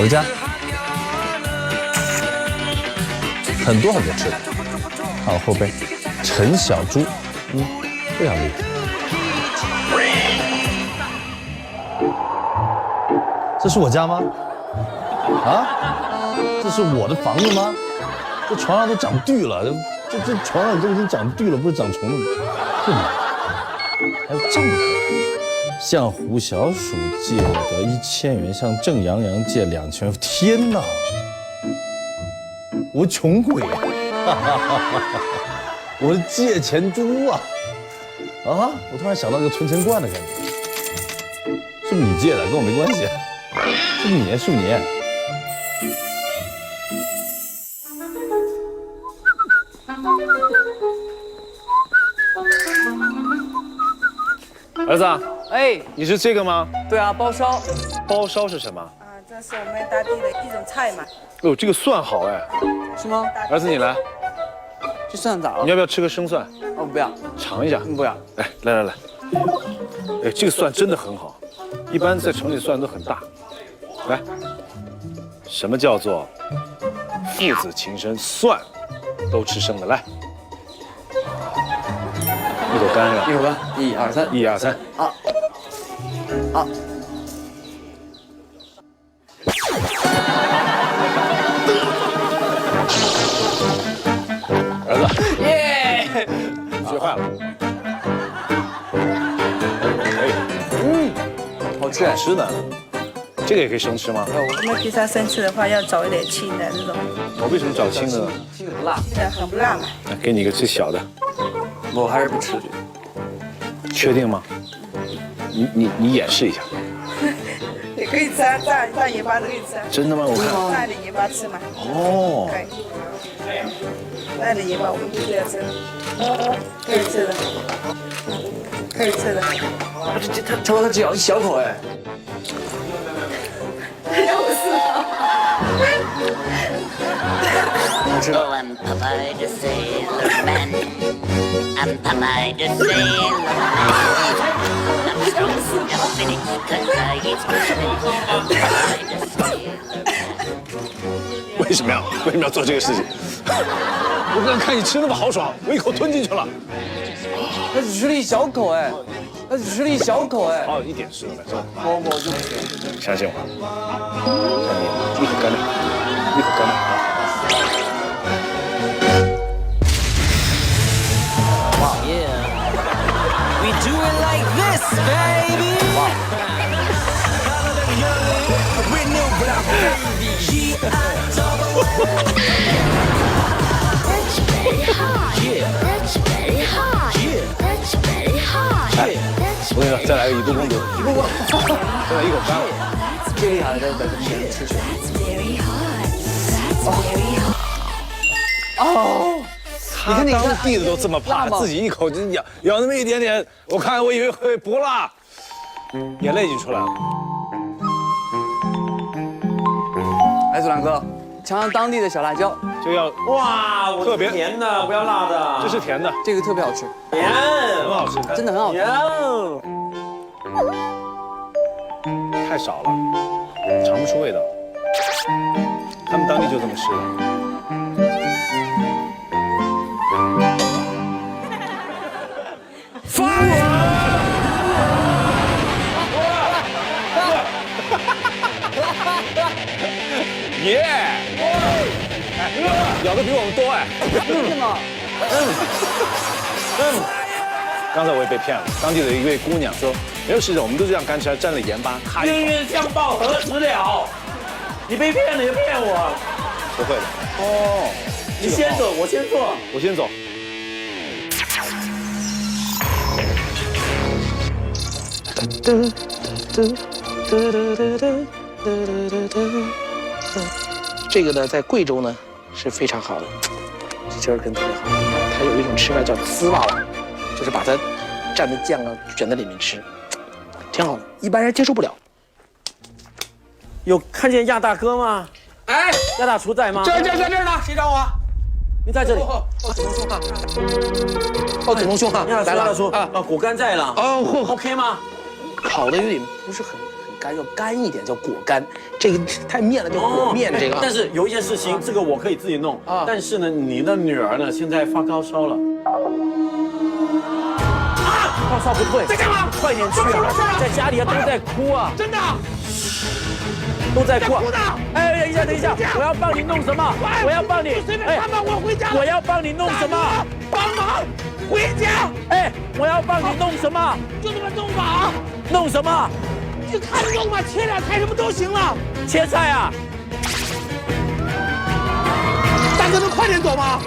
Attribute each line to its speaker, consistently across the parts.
Speaker 1: 我的家很多很多吃的。看我后背，陈小猪，非常厉害。这是我家吗？啊，这是我的房子吗？这床上都长绿了，这床上都已经长绿了，不是长虫了。这里还有这么多。向胡小鼠借我得1000元，向郑阳阳借2000元。天哪，我穷鬼，我是借钱猪啊！啊，我突然想到一个存钱罐的感觉，是不是你借的？跟我没关系，是不是你？是不是你？
Speaker 2: 儿子，
Speaker 3: 哎，
Speaker 2: 你是这个吗？
Speaker 3: 对啊，包烧。
Speaker 2: 包烧是什么？
Speaker 4: 啊，这是我们当地的一种菜嘛。
Speaker 2: 哦，这个蒜好哎。
Speaker 3: 是吗？
Speaker 2: 儿子，你来，
Speaker 3: 这蒜咋了？
Speaker 2: 你要不要吃个生蒜？
Speaker 3: 哦，不要，
Speaker 2: 尝一下。
Speaker 3: 不要。
Speaker 2: 来。哎，这个蒜真的很好，一般在城里蒜都很大。来，什么叫做父子情深？蒜都吃生的。来，一口干是吧？
Speaker 3: 一口干，1、2、3，
Speaker 2: 1、2、3。
Speaker 3: 好。
Speaker 2: 儿子，
Speaker 3: 耶！
Speaker 2: 学坏了。
Speaker 3: 好吃
Speaker 2: 好吃的，这个也可以生吃吗？
Speaker 4: 我们披萨生吃的话，要找一点青的这种，
Speaker 2: 我为什么找青的呢？
Speaker 3: 青的不辣。
Speaker 4: 青的很不辣嘛。
Speaker 2: 来给你一个最小的，
Speaker 3: 我还是不吃。
Speaker 2: 确定吗？你演示一下。
Speaker 4: 也可以吃啊，蘸盐巴都可以吃啊。
Speaker 2: 真的吗？我看。
Speaker 4: 蘸点盐巴吃嘛。
Speaker 2: 哦。
Speaker 4: 对。蘸点盐巴我们就这样吃，可以吃的，可以吃的。
Speaker 3: 他只咬一小口哎。
Speaker 5: Oh, I'm Popeye the Sailor Man. I'm Popeye the Sailor Man. I'm strong enough finish, 'cause I eat spinach. Popeye the Sailor Man.
Speaker 2: 为什么要做这个事情？我刚看你吃那么豪爽，我一口吞进去了。
Speaker 3: 他只吃了一小口哎，他只吃了一小口哎。
Speaker 2: 好，一点吃都没有。
Speaker 3: 我就不行。
Speaker 2: 相信我，相信我，一口干的，一口干的。
Speaker 6: We do it like this, baby. With no block, baby.
Speaker 7: That's very hot. That's very hot. That's very hot. That's
Speaker 2: 我跟你说，再来个1度公主，再来一口干了。
Speaker 3: 最厉害的在吃去。
Speaker 7: very hot. That's very hot.
Speaker 3: 哦，你看你
Speaker 2: 当地的都这么怕，自己一口就咬那么一点点，我以为会不辣，眼泪已经出来了。
Speaker 3: 来，祖蓝哥，尝尝当地的小辣椒，
Speaker 2: 就要
Speaker 8: 哇，我
Speaker 2: 特别
Speaker 8: 甜的，不要辣的。
Speaker 2: 这是甜的，
Speaker 3: 这个特别好吃，
Speaker 8: 甜，
Speaker 2: 很好吃，
Speaker 3: 真的很好吃。
Speaker 2: 太少了，尝不出味道。他们当地就这么吃的。耶！咬的比我们多哎。
Speaker 3: 是吗？
Speaker 2: 刚才我也被骗了，当地的一位姑娘说，没有事的，我们都这样干吃，蘸了盐巴，咔一口。
Speaker 8: 冤冤相报何时了？你被骗了，你骗我。
Speaker 2: 不会的。哦，
Speaker 8: 你先走，我先做。
Speaker 2: 我先走。
Speaker 9: 这个呢，在贵州呢是非常好的，这劲儿根特别好。它有一种吃法叫丝袜娃，就是把它蘸着酱啊卷在里面吃，挺好的，一般人接受不了。
Speaker 8: 有看见亚大哥吗？
Speaker 9: 哎，
Speaker 8: 亚大厨在吗？
Speaker 9: 这儿呢，谁找我？
Speaker 8: 你在这里。
Speaker 9: 子龙兄啊！哦，子龙兄啊，来了
Speaker 8: 亚大叔
Speaker 9: 啊！
Speaker 8: 果干在了。
Speaker 9: 哦，
Speaker 8: OK 吗？
Speaker 9: 烤的有点不是很干，要干一点叫果干，这个太面了叫果面。这个，
Speaker 8: 但是有一些事情，这个我可以自己弄
Speaker 9: 啊
Speaker 8: 但是呢，你的女儿呢，现在发高烧了。高烧不退，
Speaker 3: 在干嘛？
Speaker 8: 快点去啊！在家里啊，都在哭啊，
Speaker 3: 真的？
Speaker 8: 都在哭啊。
Speaker 3: 在哭呢
Speaker 8: 哎，等一下，等一下，我要帮你弄什么？我要帮你，
Speaker 3: 随便看吧，我回家。
Speaker 8: 我要帮你弄什么？
Speaker 3: 帮忙，回家。
Speaker 8: 哎，我要帮你弄什么？
Speaker 3: 就这么弄吧啊！
Speaker 8: 弄什么？
Speaker 3: 就看着弄吧，切点菜什么都行了。
Speaker 8: 切菜啊！
Speaker 3: 大哥，能快点走吗？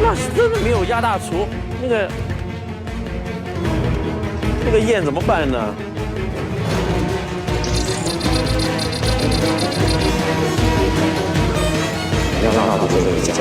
Speaker 8: 那是真的没有鸭大厨，那个宴怎么办呢？
Speaker 9: 要让我回家。